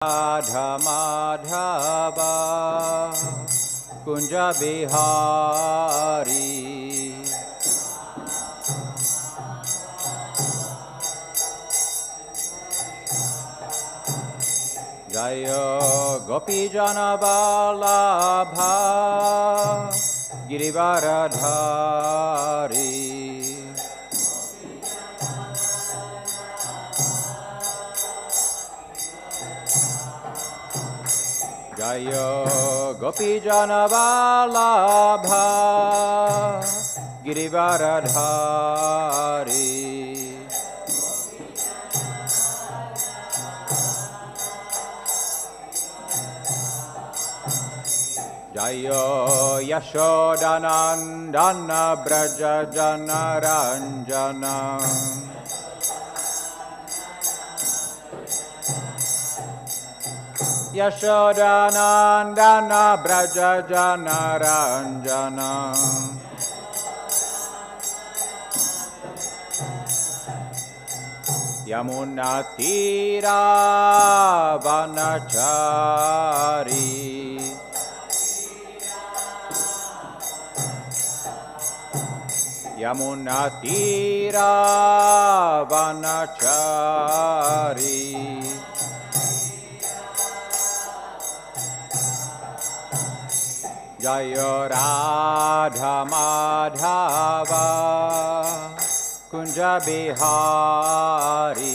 Radha Madhava Kunja Bihari Jaya Gopi Jana Vallabha Girivaradhari Jaya Gopi Jana Vallabha Girivaradhari Jaya Yashodanandana Braja Jana Ranjana Yashodanandana Braja Jana Ranjana Yamuna Tira Vanachari Yamuna Tira Vanachari Jaya Radha Madhava Kunja Bihari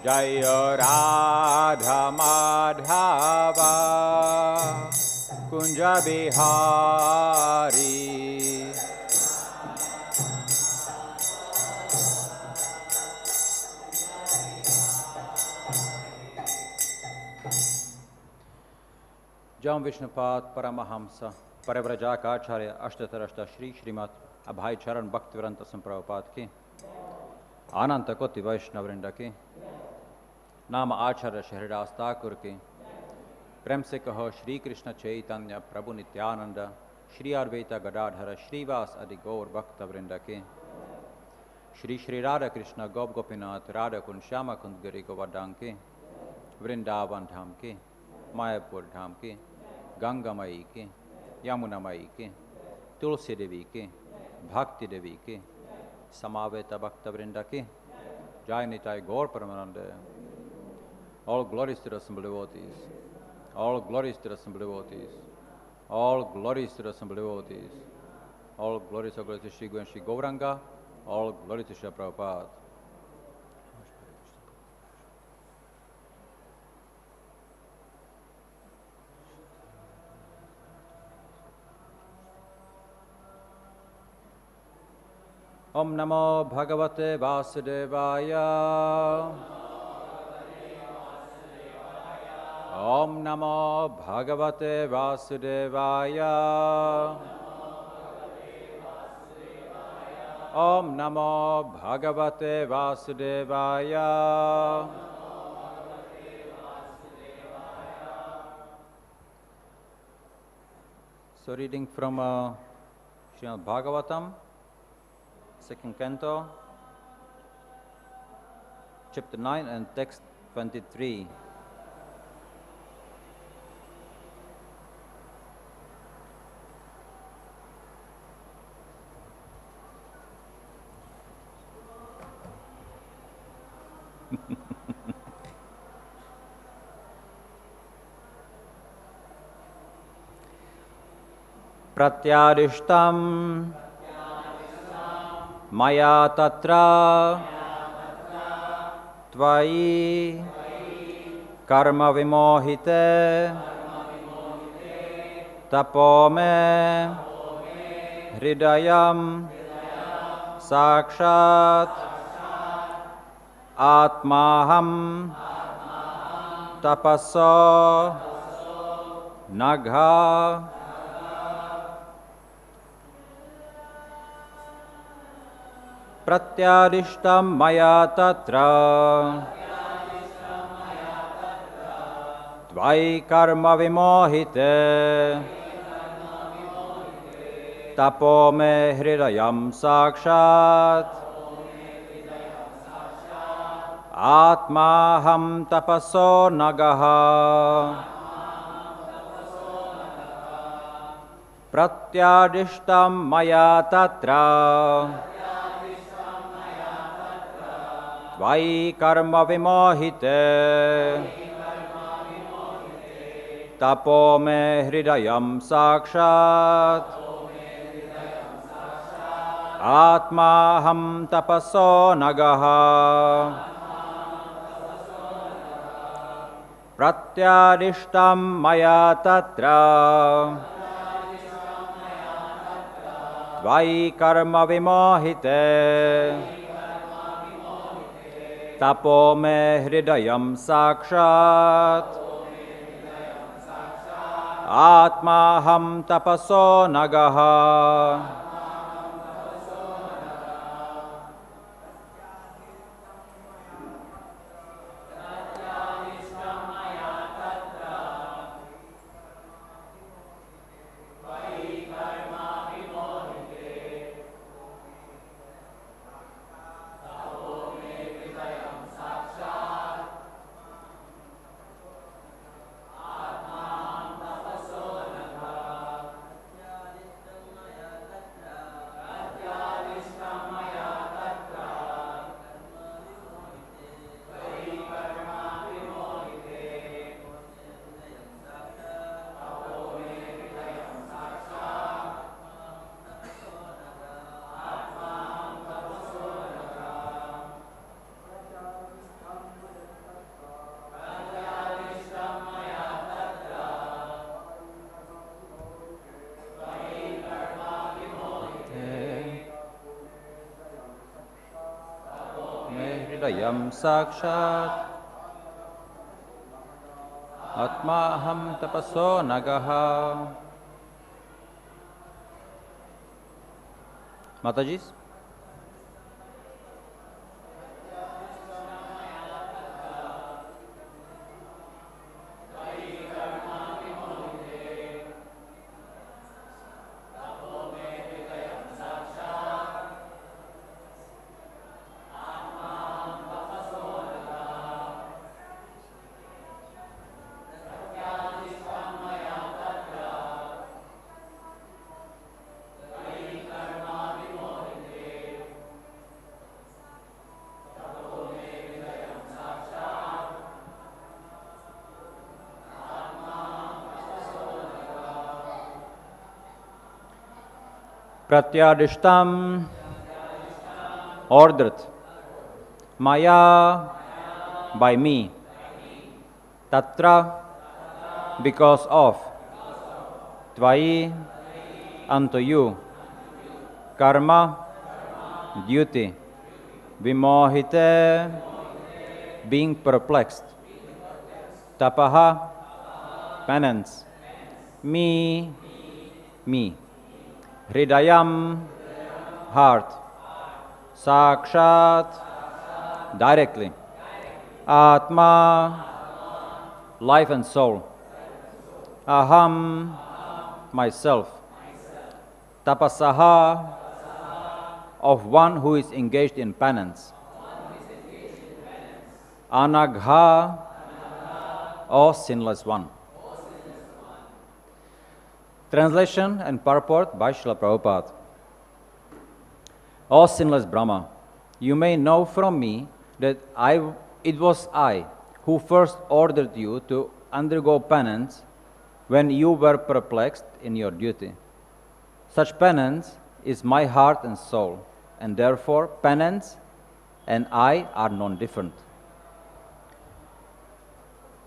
Jaya Radha Madhava Kunja Bihari Jam Vishnupad Paramahamsa Parivrajaka Ashtatarashta Shri Srimad Bhakti Vardhan Swami ki Ananta Koti Vaishnavrinda ki Nama Acharya Hṛdas Thakur ki Prem se kaho Shri Krishna Chaitanya Prabhu Nityananda Shri Advaita Gadadhara Shri Vas Adi Gaur Bhakta Vrinda ki Shri Shri Radha Krishna Gop Gopinath Radha Kund Shyama Kund Giri Govardhan ki Vrindavan Dham ki Mayapur Dham ki Ganga Mai ki Yamuna Mai ki Tulsi Devi ki Bhakti Devi ki Samaveta Bhakta Vrinda ki Jai Nitai Gaur Paramananda. All glories to the assembled devotees. All glories to the assembled devotees. All glories to the assembled devotees. All glories to Shri Guru and Shri Gauranga. All glories to Shri Prabhupada. Om Namo Bhagavate Vasudevaya. Om Namo Bhagavate Vasudevaya. Om Namo Bhagavate Vasudevaya. So reading from Srimad Bhagavatam, second canto, chapter 9 and text 23. Pratyādiṣṭaṁ mayā tatra tvayi karma-vimohite tapo me hṛdayam sākṣāt ātmāhaṁ tapaso nagha pratyādiṣṭaṁ mayā tatra tvayi karma-vimohite tapo me hṛdayam sākṣāt, ātmāhaṁ tapaso nagha, pratyādiṣṭaṁ mayā tatra, tvayi karma-vimohite, tapo me hṛdayam sākṣāt, ātmāhaṁ tapaso nagha, pratyādiṣṭaṁ mayā tatra, tvayi karma-vimohite, tapo me hṛdayam sākṣāt, ātmāhaṁ tapaso nagha. hṛdayam sākṣāt, ātmāhaṁ tapaso nagha. Matajis? Pratyādiṣṭaṁ, ordered, mayā, by me, tatra, because of, tvayi, unto you, karma, duty, vimohite, being perplexed, tapaḥ, penance, me, hṛdayam, heart, sākṣād, directly, ātmā, life and soul, aham, myself, tapasaḥ, of one who is engaged in penance, anagha, or sinless one. Translation and purport by Srila Prabhupada. O sinless Brahma, you may know from me that it was I who first ordered you to undergo penance when you were perplexed in your duty. Such penance is my heart and soul, and therefore penance and I are non-different.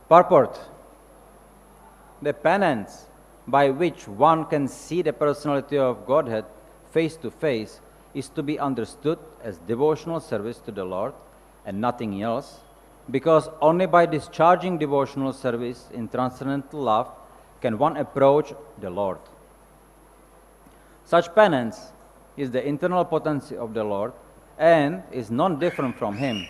Purport. The penance by which one can see the personality of Godhead face to face is to be understood as devotional service to the Lord and nothing else, because only by discharging devotional service in transcendental love can one approach the Lord. Such penance is the internal potency of the Lord and is non-different from Him.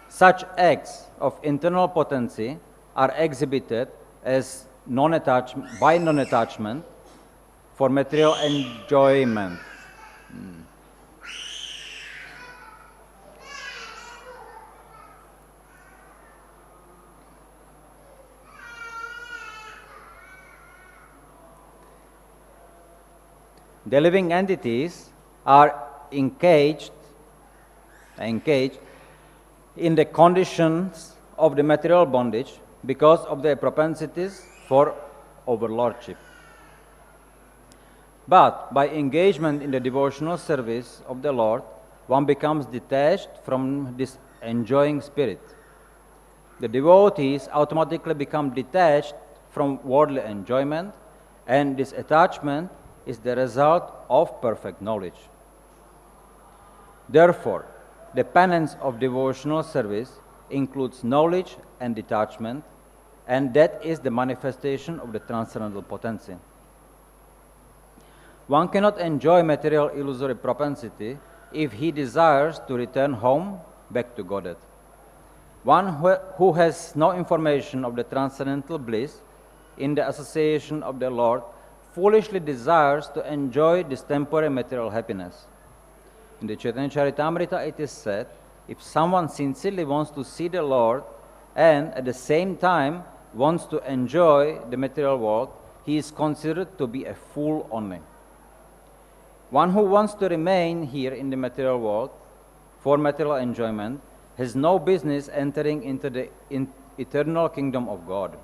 Such acts of internal potency are exhibited as non-attachment for material enjoyment. The living entities are engaged in the conditions of the material bondage because of their propensities for overlordship. But by engagement in the devotional service of the Lord, one becomes detached from this enjoying spirit. The devotees automatically become detached from worldly enjoyment, and this attachment is the result of perfect knowledge. Therefore, the penance of devotional service includes knowledge and detachment, and that is the manifestation of the transcendental potency. One cannot enjoy material illusory propensity if he desires to return home back to Godhead. One who has no information of the transcendental bliss in the association of the Lord foolishly desires to enjoy this temporary material happiness. In the Chaitanya Charitamrita it is said, if someone sincerely wants to see the Lord and at the same time wants to enjoy the material world, he is considered to be a fool only. One who wants to remain here in the material world for material enjoyment has no business entering into the eternal kingdom of God.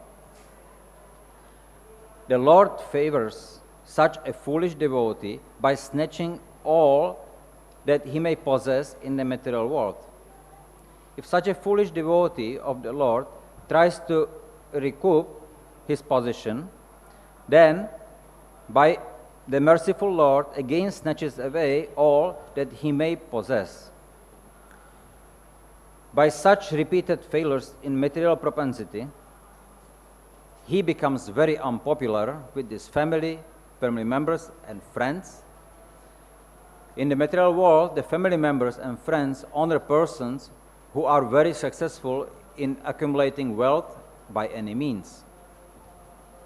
The Lord favors such a foolish devotee by snatching all that he may possess in the material world. If such a foolish devotee of the Lord tries to recoup his position, then by the merciful Lord again snatches away all that he may possess. By such repeated failures in material propensity, he becomes very unpopular with his family members and friends. In the material world, the family members and friends honor persons who are very successful in accumulating wealth by any means.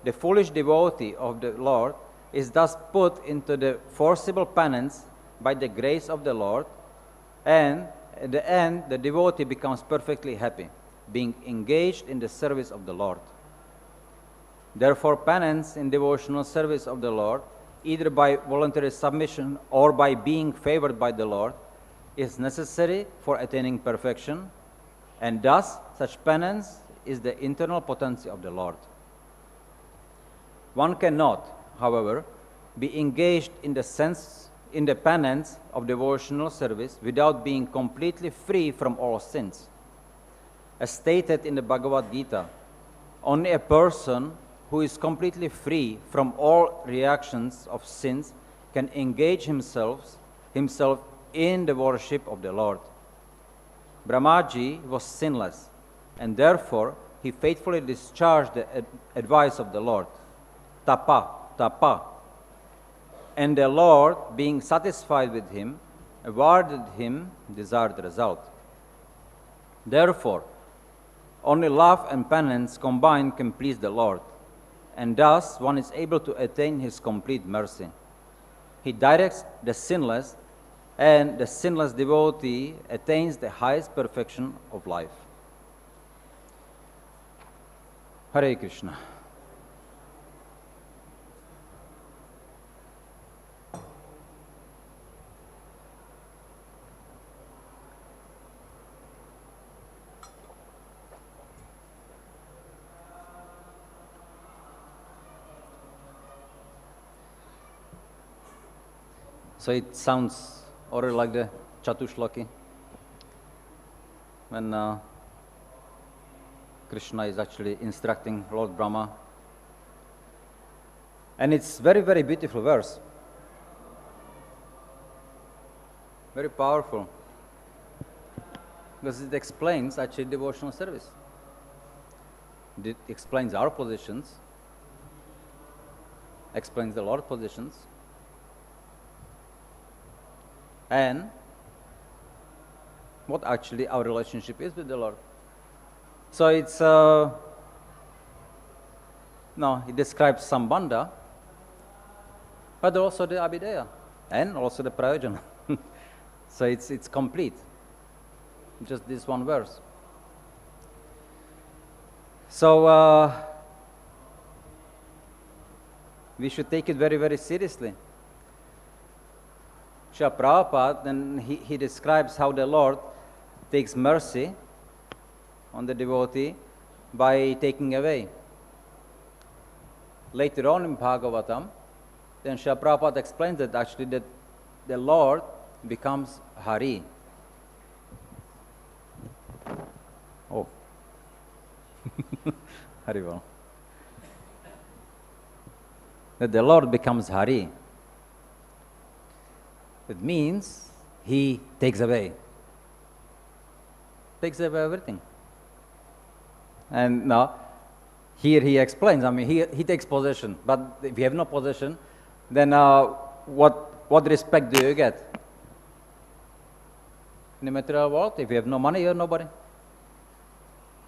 The foolish devotee of the Lord is thus put into the forcible penance by the grace of the Lord, and at the end the devotee becomes perfectly happy, being engaged in the service of the Lord. Therefore, penance in devotional service of the Lord, either by voluntary submission or by being favored by the Lord, is necessary for attaining perfection, and thus such penance is the internal potency of the Lord. One cannot, however, be engaged in the penance of devotional service without being completely free from all sins. As stated in the Bhagavad Gita, only a person who is completely free from all reactions of sins can engage himself in the worship of the Lord. Brahmāji was sinless, and therefore he faithfully discharged the advice of the Lord, tapaḥ, and the Lord, being satisfied with him, awarded him desired result. Therefore, only love and penance combined can please the Lord, and thus one is able to attain his complete mercy. He directs the sinless, and the sinless devotee attains the highest perfection of life. Hare Krishna. So it sounds already like the Chatushloki, when Krishna is actually instructing Lord Brahma. And it's very, very beautiful verse. Very powerful. Because it explains actually devotional service. It explains our positions, explains the Lord's positions, and what actually our relationship is with the Lord. So it's no, he describes sambandha, but also the abhidheya, and also the prayojana. So it's complete. Just this one verse. So we should take it very, very seriously. Srila Prabhupada, then he describes how the Lord takes mercy on the devotee by taking away. Later on in Bhagavatam, then Srila Prabhupada explains that actually that the Lord becomes Hari. Oh. Hari well. That the Lord becomes Hari. It means he takes away. Takes away everything. And now, here he explains, I mean, he takes possession. But if you have no possession, then what respect do you get? In the material world, if you have no money, you have nobody.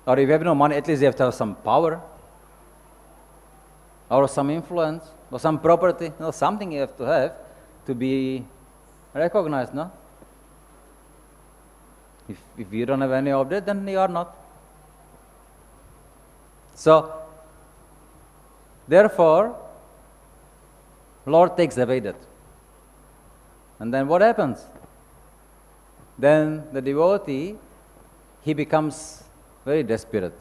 Or if you have no money, at least you have to have some power, or some influence, or some property, you know, something you have to be recognized, no? If you don't have any of that, then you are not. So, therefore, Lord takes away that. And then what happens? Then the devotee, he becomes very desperate.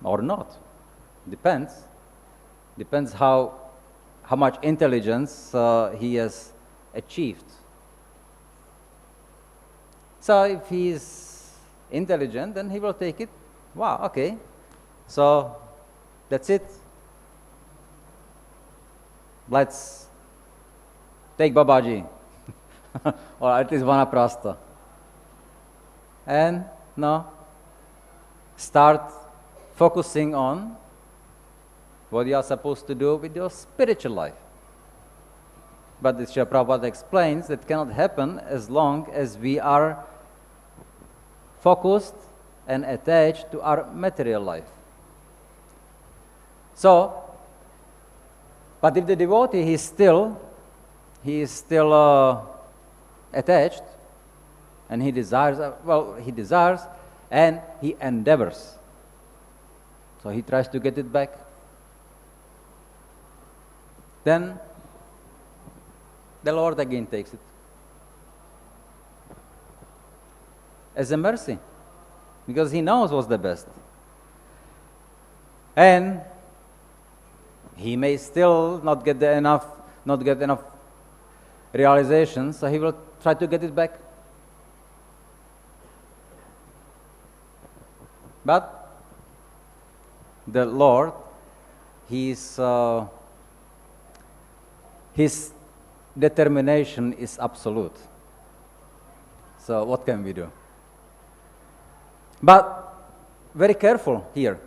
Or not. Depends. Depends how much intelligence he has achieved. So if he is intelligent, then he will take it. Wow, okay. So that's it. Let's take Babaji, or at least Vanaprastha, and start focusing on what you are supposed to do with your spiritual life. But the Srila Prabhupada explains that cannot happen as long as we are focused and attached to our material life. So, but if the devotee he is still attached, and he desires, and he endeavors. So he tries to get it back. Then the Lord again takes it as a mercy, because he knows what's the best. And he may still not get enough realization, so he will try to get it back. But the Lord, his determination is absolute. So what can we do? But very careful here.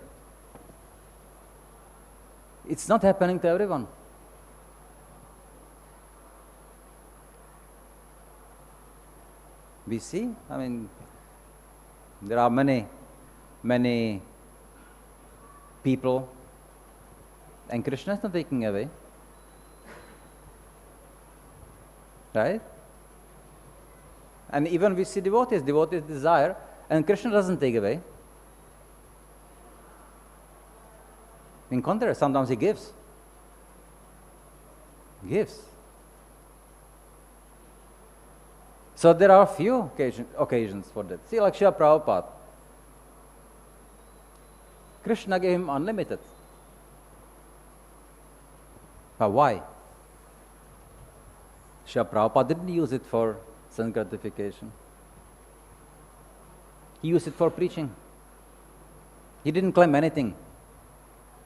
It's not happening to everyone. We see, I mean, there are many people, and Krishna is not taking away. Right? And even we see devotees desire, and Krishna doesn't take away. In contrary, sometimes he gives. So there are a few occasions for that. See, like Srila Prabhupada. Krishna gave him unlimited. But why? Srila Prabhupada didn't use it for sense gratification. He used it for preaching. He didn't claim anything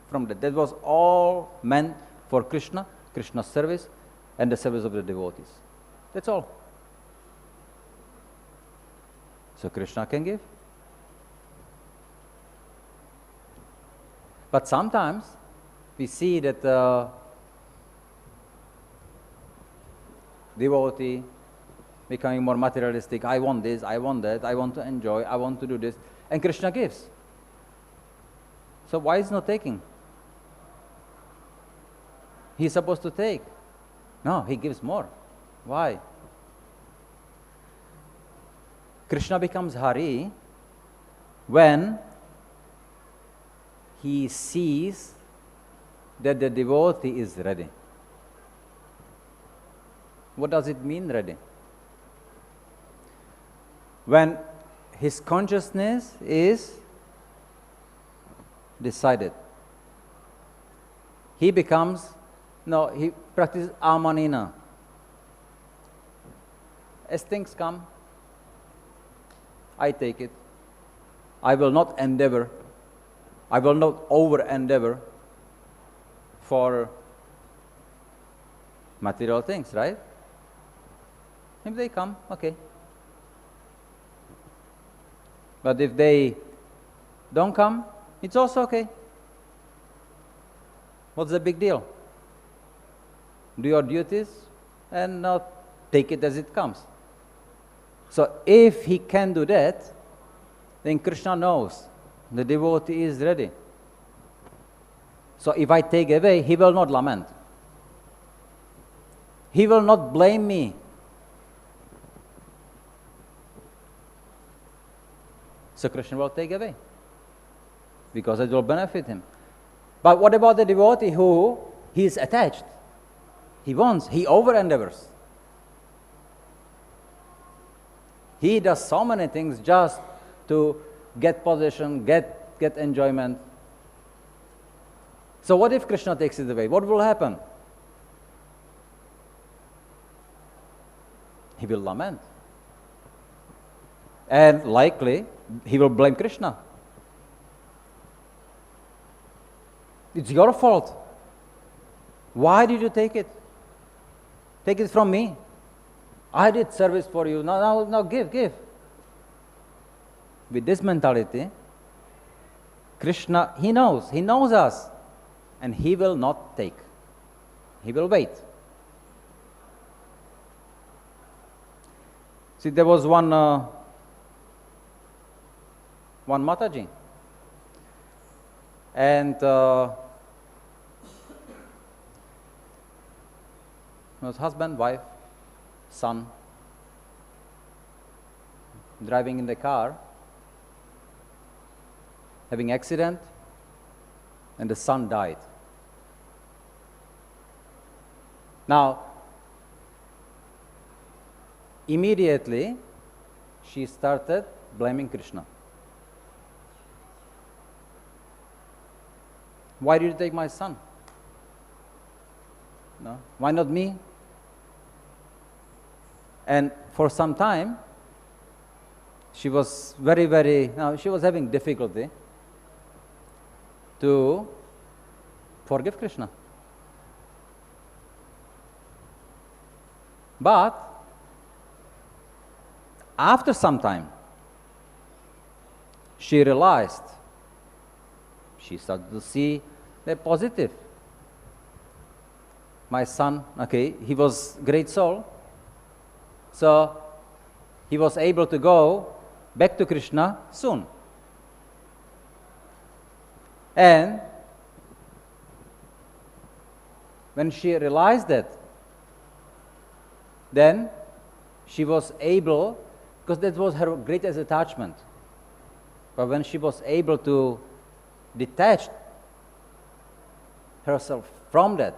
from that. That was all meant for Krishna, Krishna's service, and the service of the devotees. That's all. So Krishna can give. But sometimes we see that devotee becoming more materialistic. I want this, I want that, I want to enjoy, I want to do this. And Krishna gives. So why is not taking? He's supposed to take. No, he gives more. Why? Krishna becomes Hari when he sees that the devotee is ready. What does it mean, ready? When his consciousness is decided, he becomes, he practices amanina. As things come, I take it. I will not endeavor, I will not over-endeavor for material things, right? If they come, okay. But if they don't come, it's also okay. What's the big deal? Do your duties and take it as it comes. So if he can do that, then Krishna knows the devotee is ready. So if I take away, he will not lament. He will not blame me. So Krishna will take away, because it will benefit him. But what about the devotee who he is attached? He wants, he over-endeavors. He does so many things just to get position, get enjoyment. So what if Krishna takes it away? What will happen? He will lament. And likely, he will blame Krishna. It's your fault. Why did you take it? Take it from me. I did service for you. Now give. With this mentality, Krishna, he knows us, and he will not take. He will wait. See, there was one Mataji, and was husband, wife, son, driving in the car, having accident, and the son died. Now, immediately, she started blaming Krishna. Why did you take my son? No? Why not me? And for some time, she was she was having difficulty to forgive Krishna. But after some time, she realized, she started to see the positive. My son, he was great soul, so he was able to go back to Krishna soon. And when she realized that, then she was able, because that was her greatest attachment, but when she was able to detach herself from that,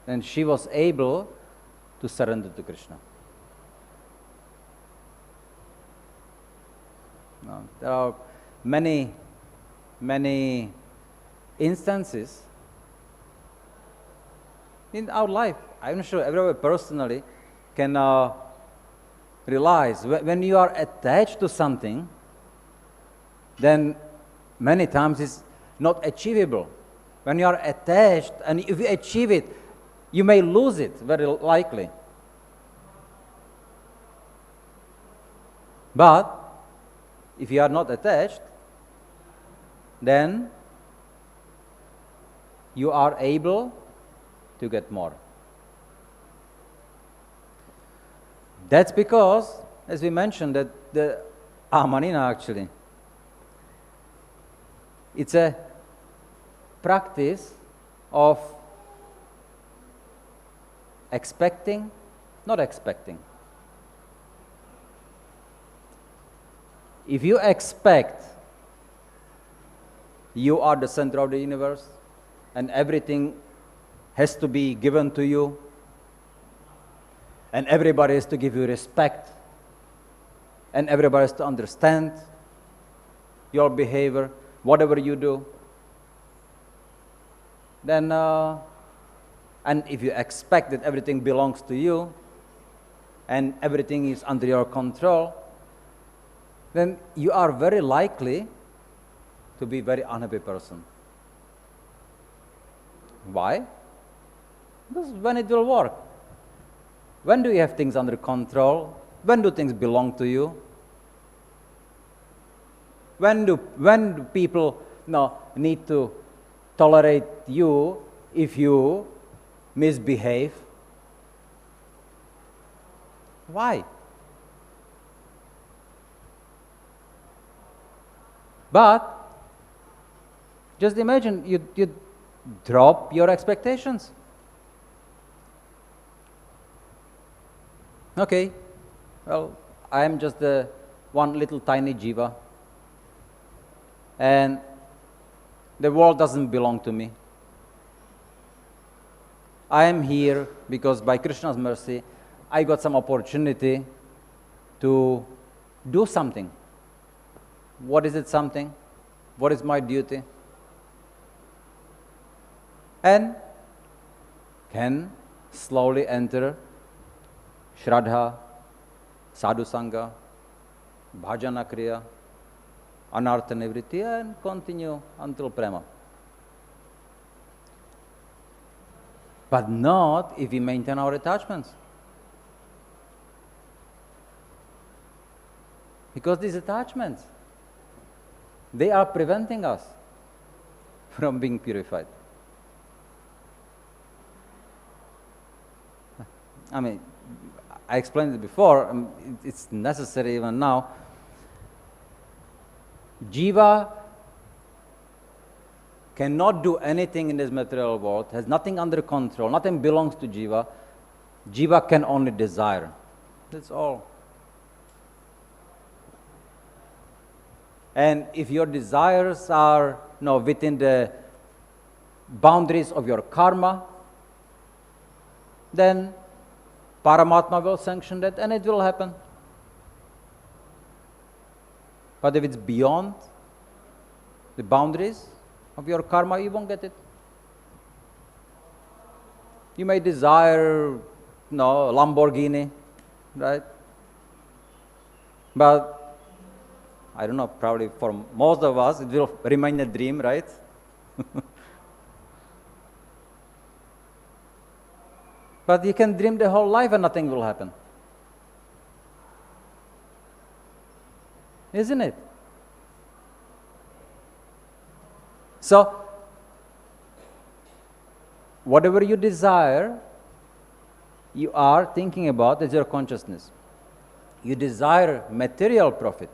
then she was able to surrender to Krishna. Now, there are many instances in our life. I'm sure everyone personally can realize when you are attached to something, then many times it's not achievable. When you are attached, and if you achieve it, you may lose it, very likely. But if you are not attached, then you are able to get more. That's because, as we mentioned, that the Amanina actually, It's a practice of expecting, not expecting. If you expect you are the center of the universe and everything has to be given to you and everybody has to give you respect and everybody has to understand your behavior, whatever you do, then, and if you expect that everything belongs to you and everything is under your control, then you are very likely to be a very unhappy person. Why? Because when it will work? When do you have things under control? When do things belong to you? When do people need to tolerate you if you misbehave? Why? But just imagine you drop your expectations. Okay, well, I am just the one little tiny jiva, and the world doesn't belong to me. I am here because by Krishna's mercy, I got some opportunity to do something. What is it something? What is my duty? And can slowly enter Shraddha, Sadhu Sangha, Bhajana Kriya, Anartha Nivritti, and continue until Prema. But not if we maintain our attachments. Because these attachments, they are preventing us from being purified. I mean, I explained it before, it's necessary even now. Jiva cannot do anything in this material world, has nothing under control, nothing belongs to Jiva. Jiva can only desire. That's all. And if your desires are within the boundaries of your karma, then Paramatma will sanction that and it will happen. But if it's beyond the boundaries of your karma, you won't get it. You may desire, Lamborghini, right? But I don't know, probably for most of us, it will remain a dream, right? But you can dream the whole life and nothing will happen. Isn't it? So, whatever you desire, you are thinking about as your consciousness. You desire material profit.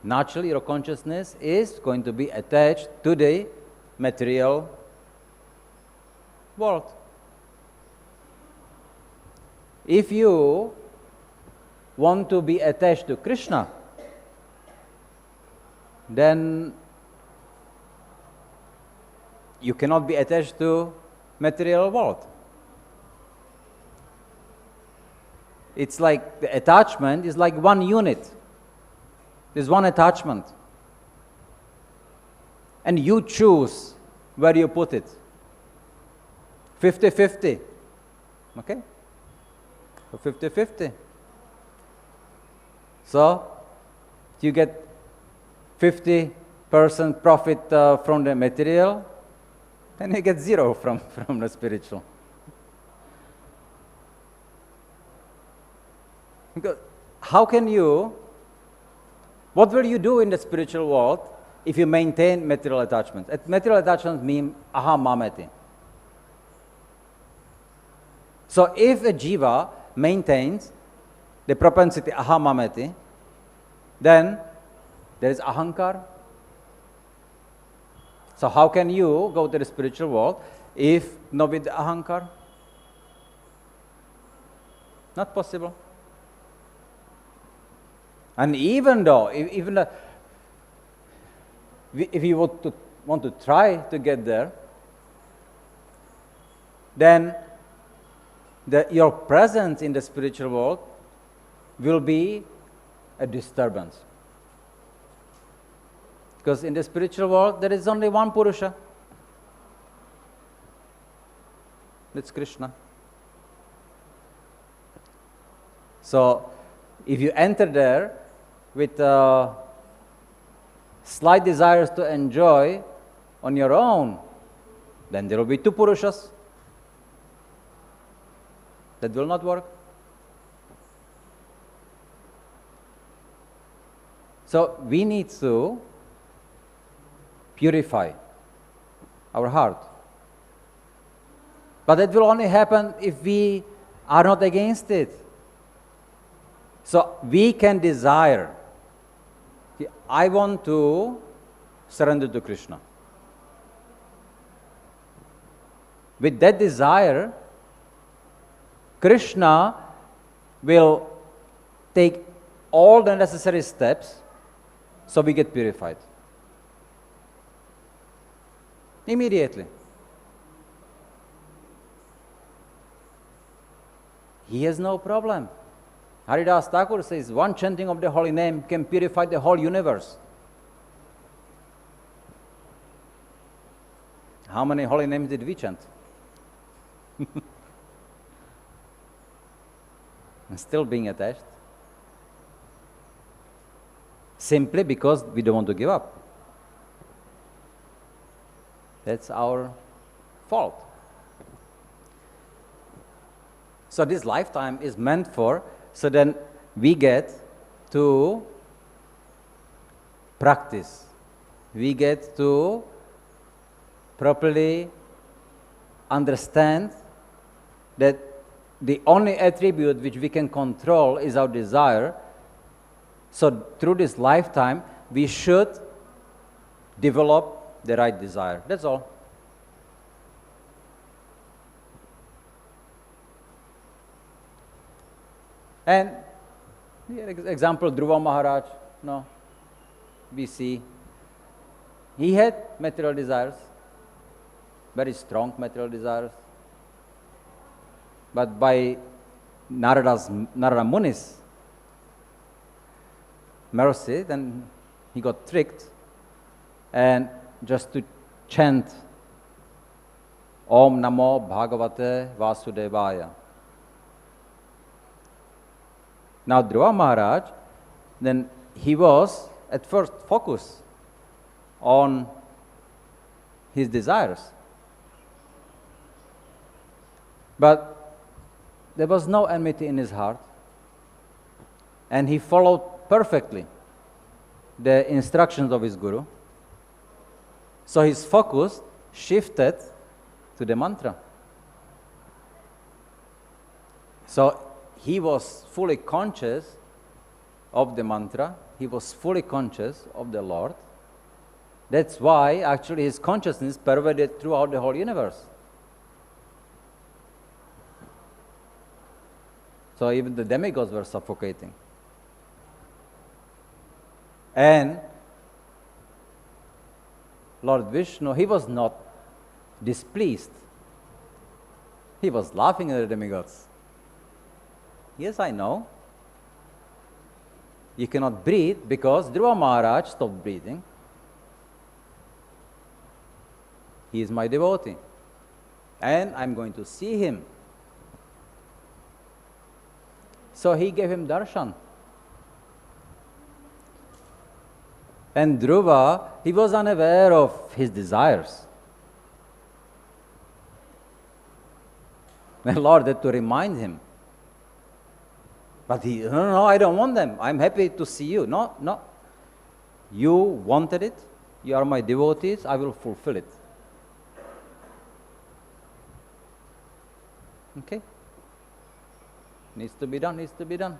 Naturally, your consciousness is going to be attached to the material world. If you want to be attached to Krishna, then you cannot be attached to material world. It's like the attachment is like one unit. There's one attachment. And you choose where you put it. 50-50. Okay? So 50-50. So you get 50% profit from the material, and you get 0 from the spiritual. Because how can you, what will you do in the spiritual world if you maintain material attachments? Material attachments mean aham mameti. So if a jiva maintains the propensity aham mameti, then there is ahankar, So how can you go to the spiritual world if not with the ahankar? Not possible. And even though, if you want to try to get there, then your presence in the spiritual world will be a disturbance. Because in the spiritual world, there is only one Purusha. That's Krishna. So, if you enter there with slight desires to enjoy on your own, then there will be two Purushas. That will not work. So, we need to purify our heart. But that will only happen if we are not against it. So we can desire, I want to surrender to Krishna. With that desire, Krishna will take all the necessary steps so we get purified. Immediately. He has no problem. Haridas Thakur says, one chanting of the holy name can purify the whole universe. How many holy names did we chant? And still being attached. Simply because we don't want to give up. That's our fault. So this lifetime is meant for, so then we get to practice. We get to properly understand that the only attribute which we can control is our desire. So through this lifetime, we should develop the right desire. That's all. And example, Dhruva Maharaj, no, we see, he had material desires, very strong material desires. But by Narada Muni's mercy, then he got tricked, and just to chant Om Namo Bhagavate Vasudevaya. Now Dhruva Maharaj, then he was at first focused on his desires. But there was no enmity in his heart, and he followed perfectly the instructions of his guru. So his focus shifted to the mantra. So he was fully conscious of the mantra, he was fully conscious of the Lord. That's why actually his consciousness pervaded throughout the whole universe. So even the demigods were suffocating. And Lord Vishnu, he was not displeased. He was laughing at the demigods. Yes, I know. You cannot breathe because Dhruva Maharaj stopped breathing. He is my devotee. And I'm going to see him. So he gave him darshan. And Dhruva, he was unaware of his desires. The Lord had to remind him. But he, no, I don't want them. I'm happy to see you. No. You wanted it. You are my devotees. I will fulfill it. Okay? Needs to be done, needs to be done.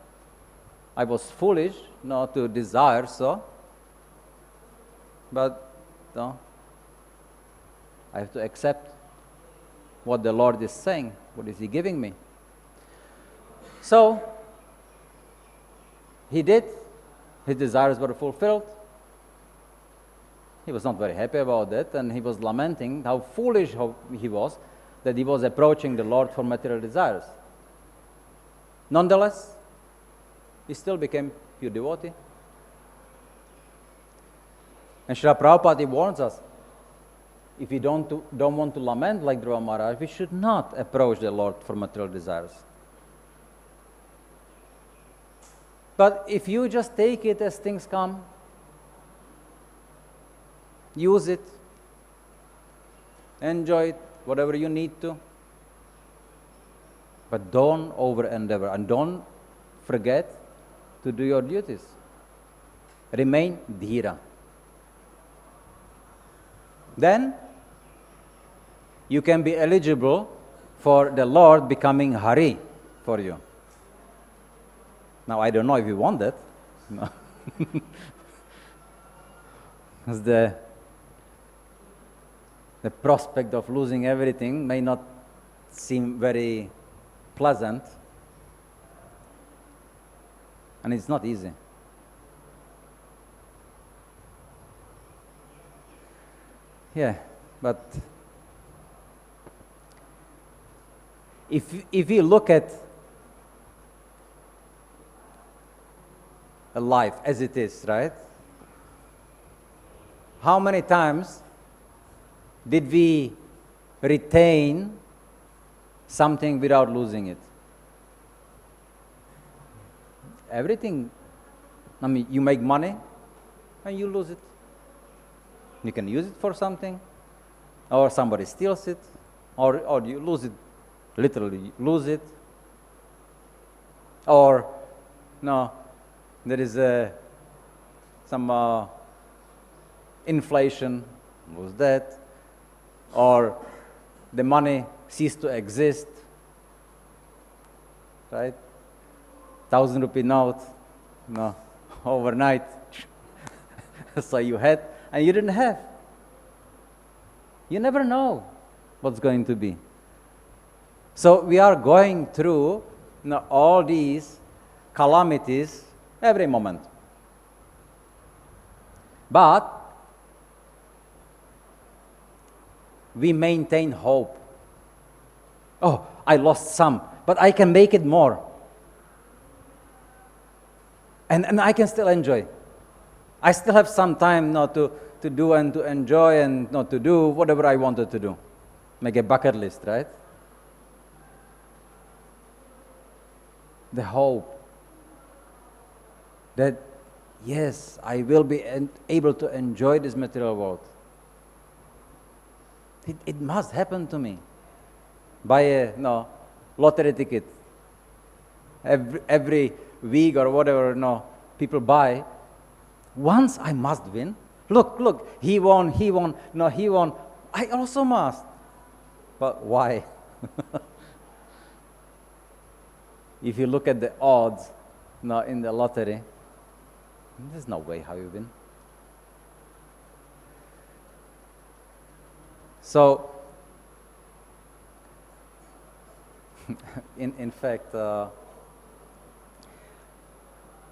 I was foolish not to desire so. But no, I have to accept what the Lord is saying. What is He giving me? So, he did. His desires were fulfilled. He was not very happy about that, and he was lamenting how foolish he was that he was approaching the Lord for material desires. Nonetheless, he still became pure devotee. And Srila Prabhupada warns us, if we don't want to lament like Dhruva Maharaj, we should not approach the Lord for material desires. But if you just take it as things come, use it, enjoy it, whatever you need to, but don't over-endeavor and don't forget to do your duties. Remain dhira. Then you can be eligible for the Lord becoming Hari for you. Now, I don't know if you want that. No. Because the prospect of losing everything may not seem very pleasant. And it's not easy. Yeah, but if you look at a life as it is, right? How many times did we retain something without losing it? Everything. I mean, you make money and you lose it. You can use it for something, or somebody steals it, or you lose it, literally lose it, or no, there is some inflation, lose that, or the money ceased to exist, right? 1,000 rupee note, no, overnight, so you had, and you didn't have. You never know what's going to be. So we are going through all these calamities every moment. But we maintain hope. Oh, I lost some, but I can make it more. And I can still enjoy. I still have some time to do and to enjoy and not to do whatever I wanted to do. Make a bucket list, right? The hope that, yes, I will be able to enjoy this material world. It must happen to me. Buy a lottery ticket. Every week or whatever people buy. Once I must win. Look, he won, he won. I also must. But why? If you look at the odds in the lottery, there's no way how you win. So, in fact,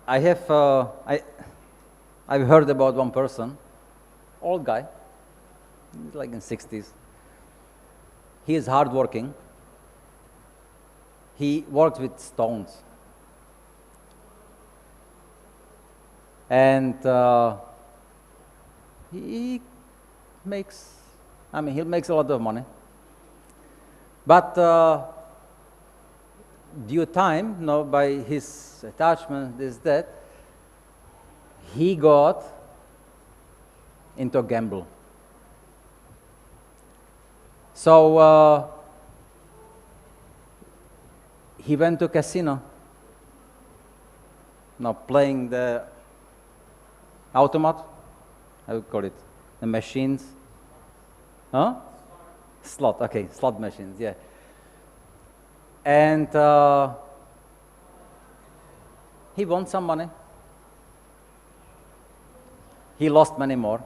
I've heard about one person, old guy, like in 60s. He is hardworking. He works with stones. And he makes a lot of money. But due time, by his attachment, that, he got into a gamble. So he went to casino, playing the automat, how do you call it? The machines. Huh? Slot, okay, slot machines, yeah. And he won some money. He lost many more.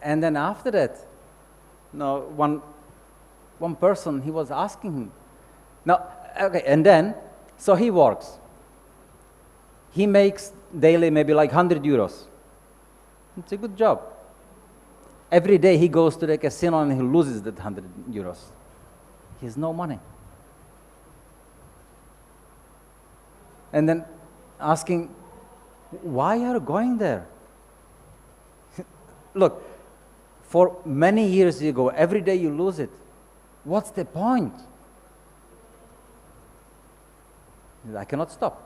And then after that, one person, he was asking him, and then, so he works. He makes daily maybe like 100 euros. It's a good job. Every day he goes to the casino and he loses that 100 euros. He has no money. And then asking, why are you going there? Look, for many years you go, every day you lose it. What's the point? I cannot stop.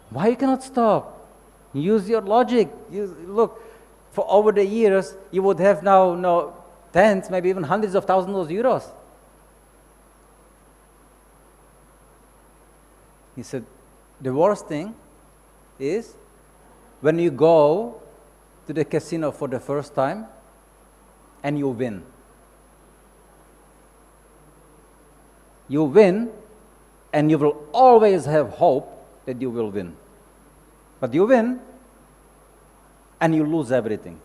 Why you cannot stop? Use your logic. Look, for over the years, you would have now tens, maybe even hundreds of thousands of euros. He said, the worst thing is when you go to the casino for the first time and you win. You win, and you will always have hope that you will win. But you win, and you lose everything.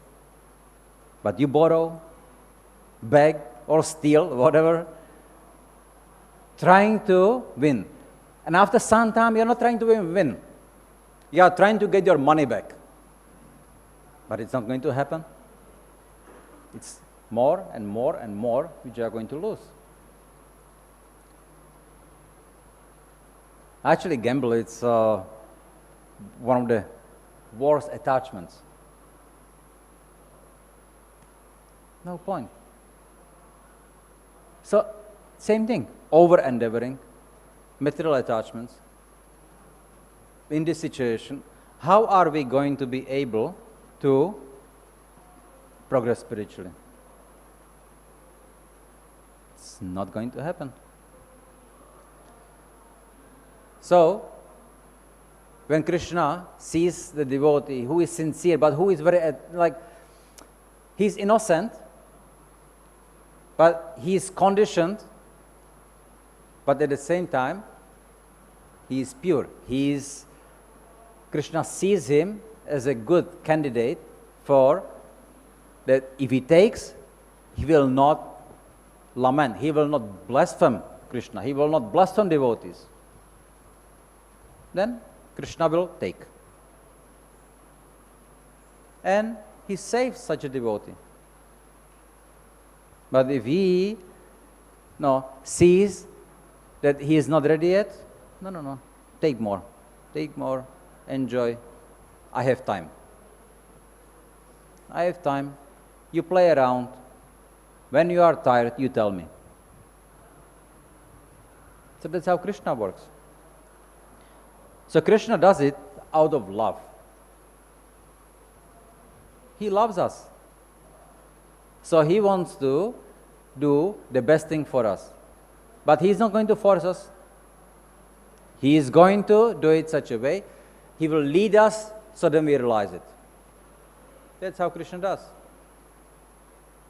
But you borrow, beg, or steal, whatever, trying to win. And after some time, you're not trying to win. You are trying to get your money back. But it's not going to happen. It's more and more and more which you are going to lose. Actually, gamble, it's one of the worst attachments. No point. So, same thing, over-endeavoring, material attachments. In this situation, how are we going to be able to progress spiritually? It's not going to happen. So, when Krishna sees the devotee who is sincere, but who is very, he's innocent, but he is conditioned, but at the same time, he is pure. Krishna sees him as a good candidate for that if he takes, he will not lament, he will not blaspheme Krishna, he will not blaspheme devotees. Then Krishna will take. And he saves such a devotee. But if he sees that he is not ready yet, no, take more, enjoy. I have time. You play around. When you are tired, you tell me. So that's how Krishna works. So Krishna does it out of love. He loves us. So he wants to do the best thing for us. But he is not going to force us. He is going to do it such a way. He will lead us so then we realize it. That's how Krishna does.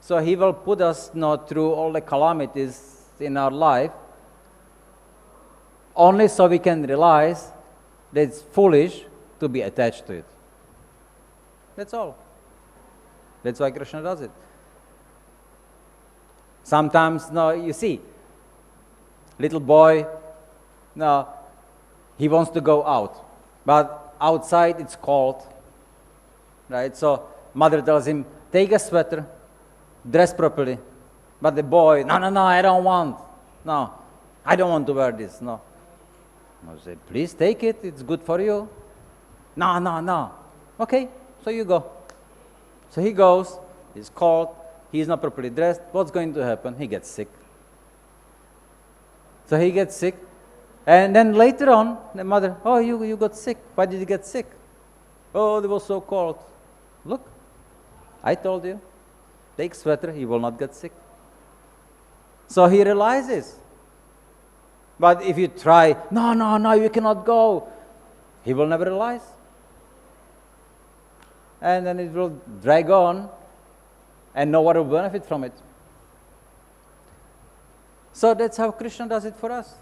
So he will put us through all the calamities in our life only so we can realize that it's foolish to be attached to it. That's all. That's why Krishna does it. Sometimes, you see, little boy, he wants to go out, but outside it's cold, right? So mother tells him, take a sweater, dress properly. But the boy, no, I don't want. No, I don't want to wear this. No. I say, please take it, it's good for you. No. Okay, so you go. So he goes, he's cold, he's not properly dressed. What's going to happen? He gets sick. So he gets sick. And then later on, the mother, oh, you got sick. Why did you get sick? Oh, it was so cold. Look, I told you, take sweater, he will not get sick. So he realizes. But if you try, no, you cannot go, he will never realize. And then it will drag on, and no one will benefit from it. So that's how Krishna does it for us.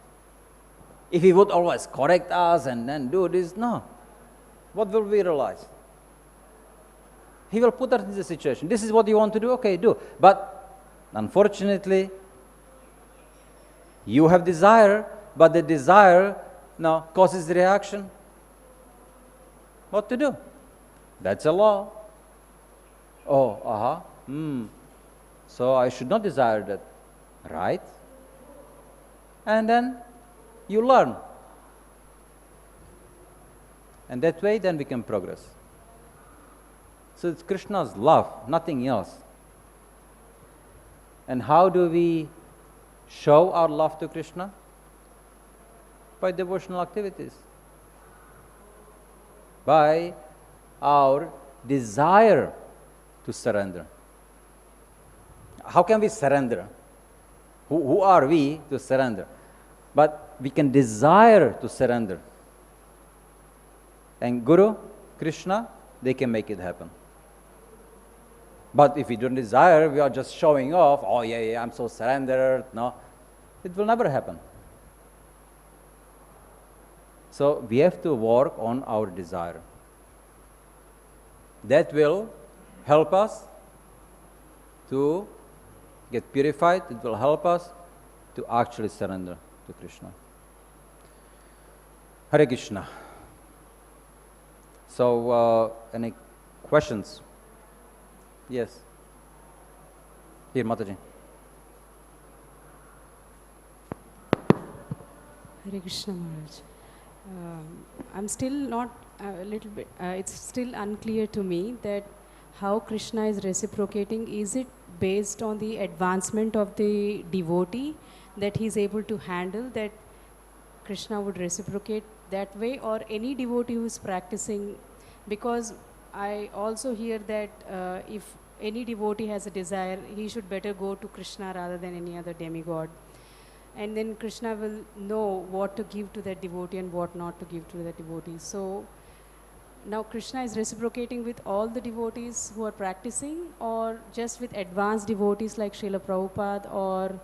If he would always correct us and then do this, no. What will we realize? He will put us in the situation. This is what you want to do, okay, do. But unfortunately, you have desire, but the desire now causes reaction. What to do? That's a law. Oh, so I should not desire that, right? And then you learn. And that way then we can progress. So it's Krishna's love, nothing else. And how do we show our love to Krishna? By devotional activities. By our desire to surrender. How can we surrender? Who are we to surrender? But we can desire to surrender. And Guru, Krishna, they can make it happen. But if we don't desire, we are just showing off, oh yeah, I'm so surrendered. No, it will never happen. So we have to work on our desire. That will help us to get purified. It will help us to actually surrender to Krishna. Hare Krishna. So, any questions? Yes. Here, Mataji. Hare Krishna Maharaj. I'm still not a little bit, it's still unclear to me that how Krishna is reciprocating. Is it based on the advancement of the devotee that he is able to handle, that Krishna would reciprocate that way, or any devotee who is practicing? Because I also hear that if any devotee has a desire, he should better go to Krishna rather than any other demigod. And then Krishna will know what to give to that devotee and what not to give to that devotee. So now Krishna is reciprocating with all the devotees who are practicing, or just with advanced devotees like Srila Prabhupada or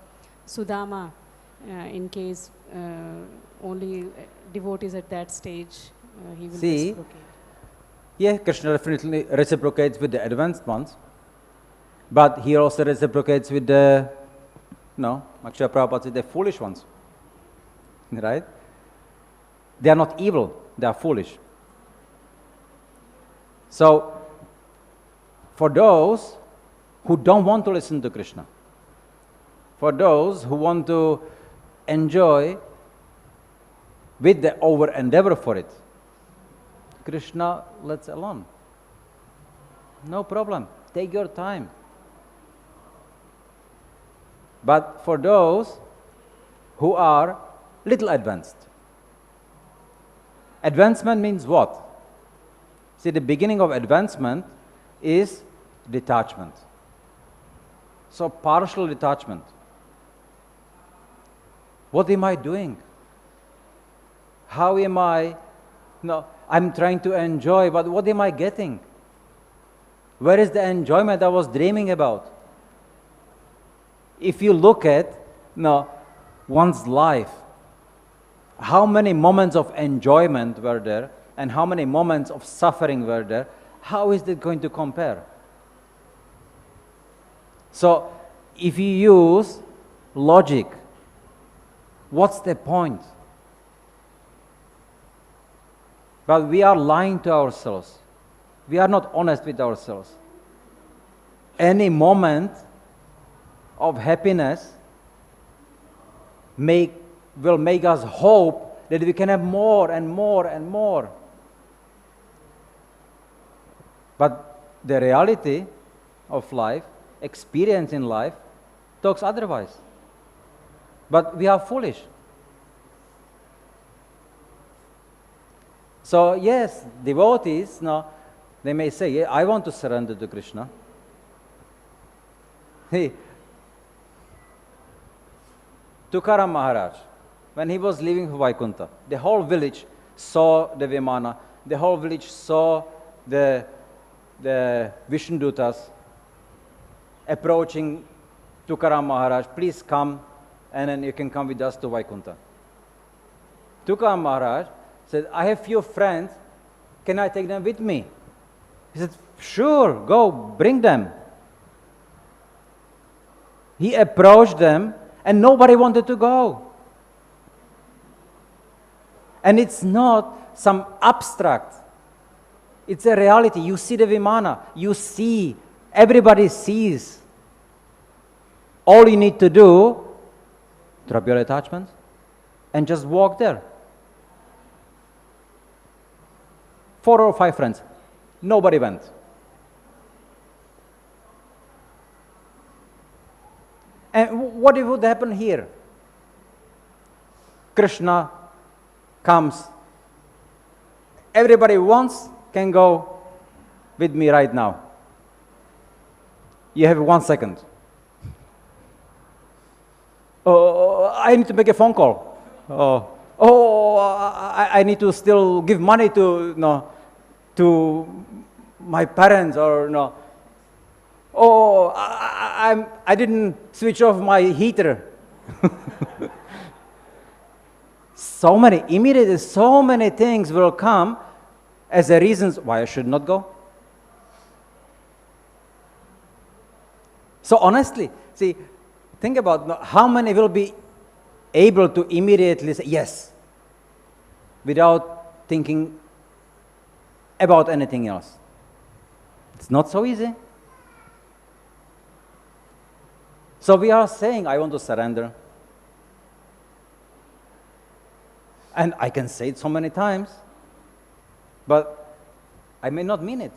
Sudama, in case only devotees at that stage he will reciprocate. Yeah, Krishna definitely reciprocates with the advanced ones, but he also reciprocates with the, Akshay Prabhupada said, the foolish ones, right? They are not evil, they are foolish. So, for those who don't want to listen to Krishna, for those who want to enjoy with the over endeavor for it, Krishna lets alone. No problem. Take your time. But for those who are little advanced, advancement means what? See, the beginning of advancement is detachment. So, partial detachment. What am I doing? How am I? I'm trying to enjoy, but what am I getting? Where is the enjoyment I was dreaming about? If you look at one's life, how many moments of enjoyment were there and how many moments of suffering were there, how is that going to compare? So, if you use logic, what's the point? But we are lying to ourselves. We are not honest with ourselves. Any moment of happiness will make us hope that we can have more and more and more. But the reality of life, experience in life, talks otherwise. But we are foolish. So yes, devotees, they may say, yeah, I want to surrender to Krishna. Hey, Tukaram Maharaj, when he was leaving Vaikuntha, the whole village saw the Vimana, the whole village saw the Vishnudutas approaching Tukaram Maharaj, please come, and then you can come with us to Vaikuntha. Tukaram Maharaj said, I have few friends, can I take them with me? He said, Sure, go, bring them. He approached them and nobody wanted to go. And it's not some abstract. It's a reality. You see the Vimana. You see. Everybody sees. All you need to do, drop your attachment and just walk there. 4 or 5 friends. Nobody went. And what would happen here? Krishna comes. Everybody wants can go with me right now. You have 1 second. Oh, I need to make a phone call. I need to still give money to my parents, or no. Oh, I didn't switch off my heater. So many things will come as a reasons why I should not go. So honestly, see, think about how many will be able to immediately say yes without thinking about anything else. It's not so easy. So we are saying, I want to surrender. And I can say it so many times, but I may not mean it.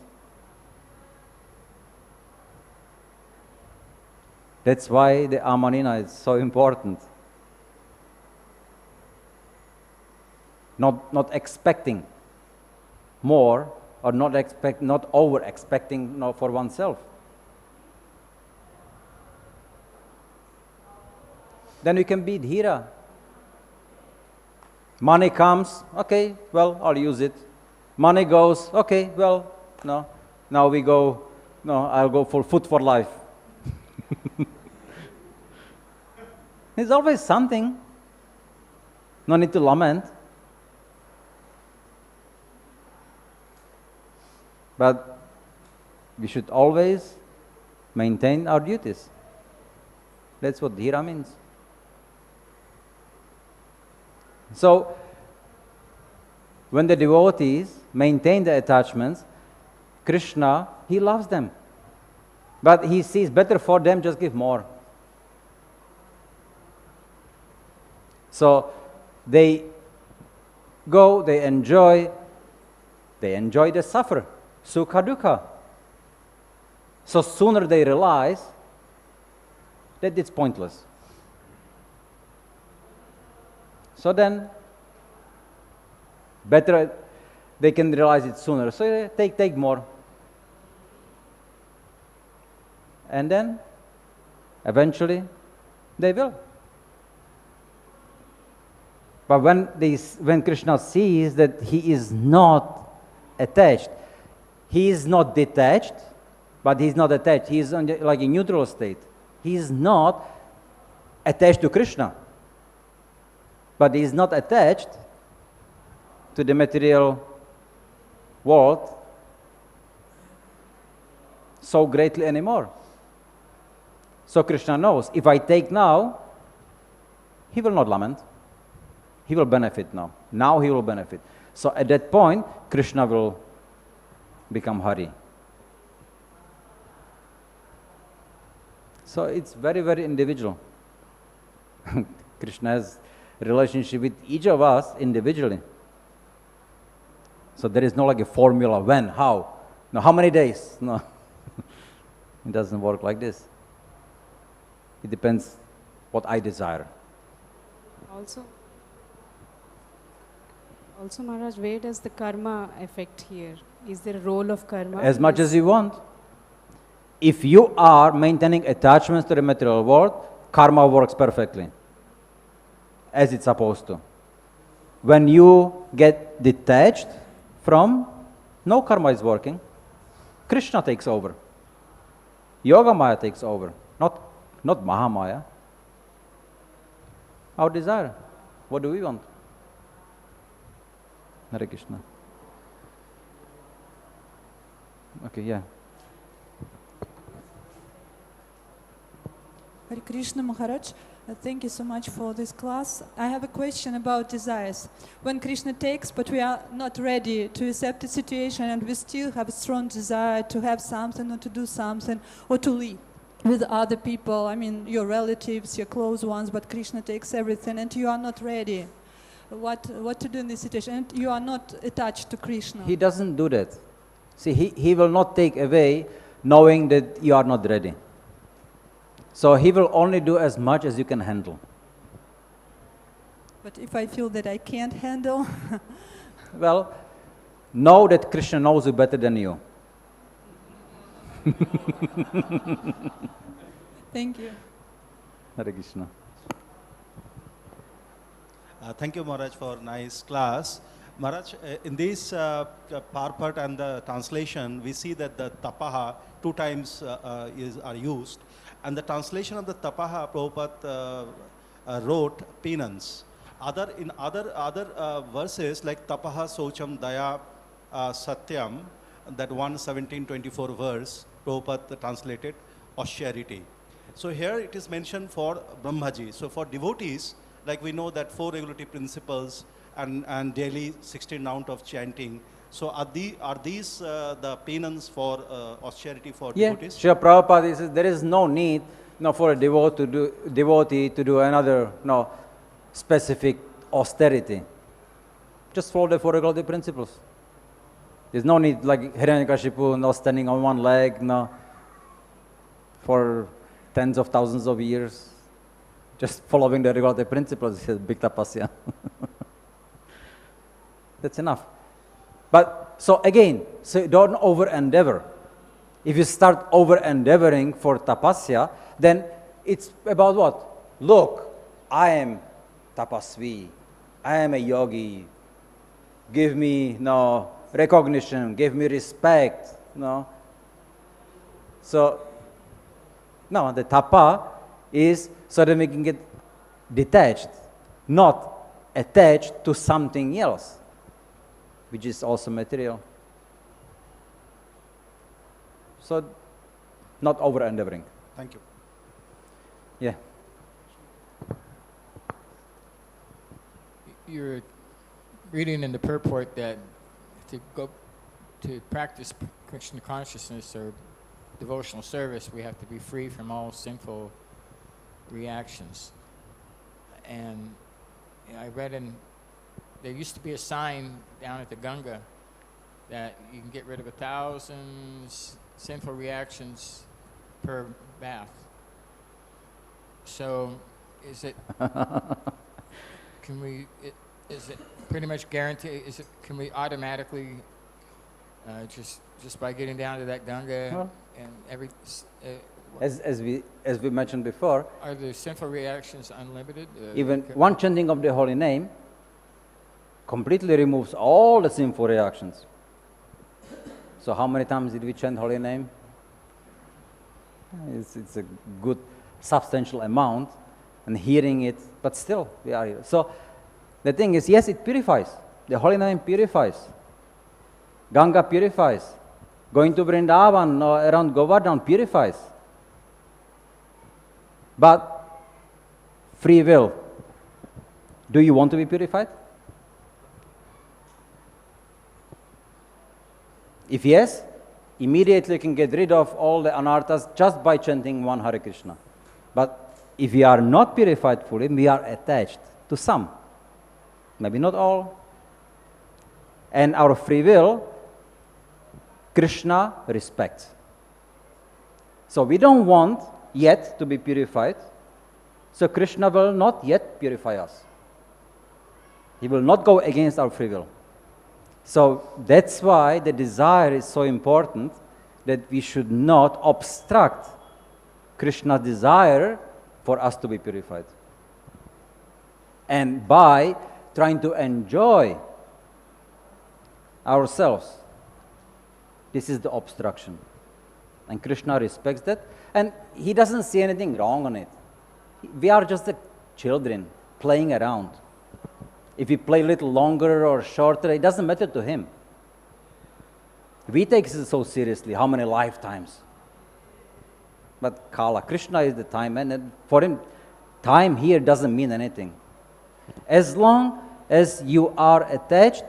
That's why the Amanina is so important. Not expecting more, or not over expecting for oneself. Then we can be dhira. Money comes, okay, well, I'll use it. Money goes, okay, well, no, now we go, no, I'll go for food for life. There's always something. No need to lament. But we should always maintain our duties. That's what dhira means. So, when the devotees maintain the attachments, Krishna, he loves them. But he sees better for them, just give more. So, they go, they enjoy, they suffer. Sukha dukkha. So sooner they realize that it's pointless. So then, better they can realize it sooner. So they take more. And then, eventually, they will. But when Krishna sees that he is not attached, he is not detached, but he is not attached. He is like a neutral state. He is not attached to Krishna, but he is not attached to the material world so greatly anymore. So Krishna knows, if I take now, he will not lament. He will benefit now. Now he will benefit. So at that point, Krishna will become Hari. So it's very, very individual. Krishna has a relationship with each of us individually. So there is no like a formula, when, how, no, how many days, no. It doesn't work like this. It depends what I desire. Also, Maharaj, where does the karma affect here? Is there a role of karma? As much as you want. If you are maintaining attachments to the material world, karma works perfectly, as it's supposed to. When you get detached from, no karma is working. Krishna takes over. Yoga Maya takes over, not Mahamaya. Our desire. What do we want? Hare Krishna. Okay, yeah. Hare Krishna Maharaj, thank you so much for this class. I have a question about desires. When Krishna takes, but we are not ready to accept a situation and we still have a strong desire to have something or to do something or to live with other people, I mean your relatives, your close ones, but Krishna takes everything and you are not ready. What to do in this situation? And you are not attached to Krishna. He doesn't do that. See, he will not take away knowing that you are not ready. So he will only do as much as you can handle. But if I feel that I can't handle? Well, know that Krishna knows you better than you. Thank you. Hare Krishna. Thank you, Maharaj, for nice class. Maharaj, in this purport and the translation, we see that the tapaḥ 2 times are used. And the translation of the tapaḥ, Prabhupada wrote penance. In other verses like tapaḥ socham daya satyam, that 1:17-24 verse, Prabhupada translated austerity. So here it is mentioned for Brahmaji. So for devotees, like we know that 4 regulative principles and daily 16 rounds of chanting. So are these the penance for austerity for devotees? Srila Prabhupada says there is no need for a devotee to do another specific austerity. Just follow the 4 regulative principles. There's no need like Hiranyakashipu standing on one leg for tens of thousands of years. Just following the regulative principles is big tapasya. That's enough. But so again, so don't over endeavor. If you start over endeavoring for tapasya, then it's about what? Look, I am tapasvi. I am a yogi. Give me recognition. Give me respect. So the tapa is so that we can get detached, not attached to something else, which is also material. So, not over-endeavoring. Thank you. Yeah. You're reading in the purport that to practice Krishna consciousness or devotional service, we have to be free from all sinful reactions. And I read there used to be a sign down at the Ganga that you can get rid of 1,000 sinful reactions per bath. So is it pretty much guaranteed? Can we automatically just by getting down to that Ganga and every as we mentioned before, are the sinful reactions unlimited? Even one chanting of the holy name completely removes all the sinful reactions. So how many times did we chant holy name? It's a good substantial amount, and hearing it, but still we are here. So the thing is, yes, it purifies. The holy name purifies. Ganga purifies. Going to Vrindavan or around Govardhan purifies. But free will. Do you want to be purified? If yes, immediately you can get rid of all the anarthas just by chanting one Hare Krishna. But if we are not purified fully, we are attached to some, maybe not all. And our free will, Krishna respects. So we don't want yet to be purified, so Krishna will not yet purify us. He will not go against our free will. So that's why the desire is so important, that we should not obstruct Krishna's desire for us to be purified. And by trying to enjoy ourselves, this is the obstruction. And Krishna respects that, and he doesn't see anything wrong on it. We are just the children playing around. If we play a little longer or shorter, it doesn't matter to him. We take it so seriously, how many lifetimes? But Kala, Krishna is the time, and for him, time here doesn't mean anything. As long as you are attached,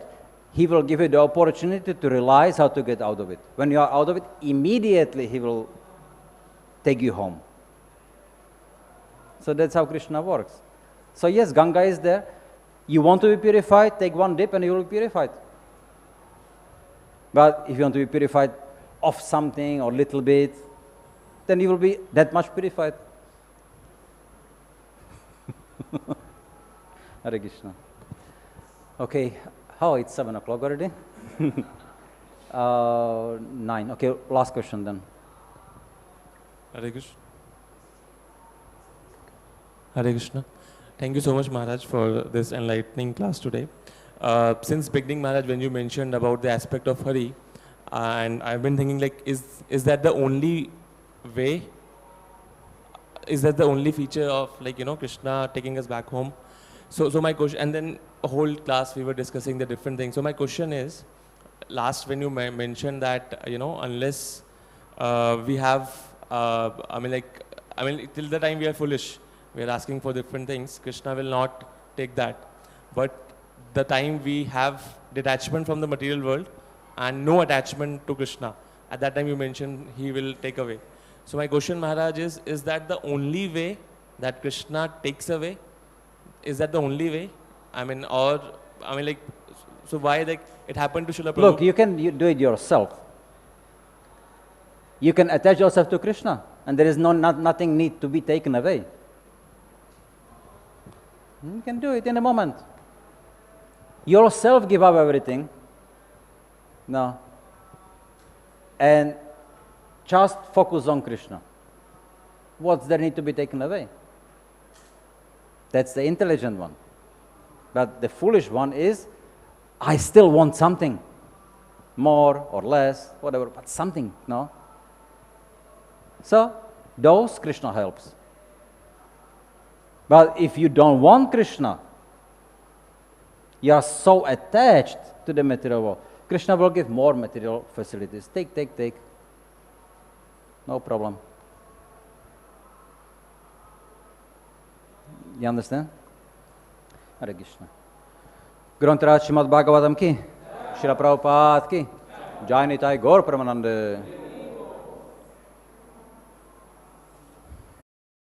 he will give you the opportunity to realize how to get out of it. When you are out of it, immediately he will take you home. So that's how Krishna works. So yes, Ganga is there. You want to be purified, take one dip and you will be purified. But if you want to be purified of something or little bit, then you will be that much purified. Hare Krishna. Okay, how? It's 7 o'clock already? 9. Okay, last question then. Hare Krishna. Hare Krishna. Thank you so much, Maharaj, for this enlightening class today. Since beginning, Maharaj, when you mentioned about the aspect of Hari, and I've been thinking, like, is that the only way? Is that the only feature of, like, you know, Krishna taking us back home? So my question, and then a whole class we were discussing the different things. So my question is, last when you mentioned that, you know, unless we have, till the time we are foolish, we are asking for different things, Krishna will not take that. But the time we have detachment from the material world and no attachment to Krishna, at that time you mentioned he will take away. So my question, Maharaj, is that the only way that Krishna takes away? Is that the only way? So why, like, it happened to Srila Prabhupada? Look, you can do it yourself. You can attach yourself to Krishna, and there is nothing need to be taken away. You can do it in a moment. Yourself give up everything. No. And just focus on Krishna. What's there need to be taken away? That's the intelligent one. But the foolish one is, I still want something. More or less, whatever, but something, no? So, those Krishna helps. But if you don't want Krishna, you are so attached to the material world, Krishna will give more material facilities. Take. No problem. You understand? Hare Krishna. Srimad Bhagavatam ki, Srila Prabhupada ki, Jai Nitai Gaur Pramananda.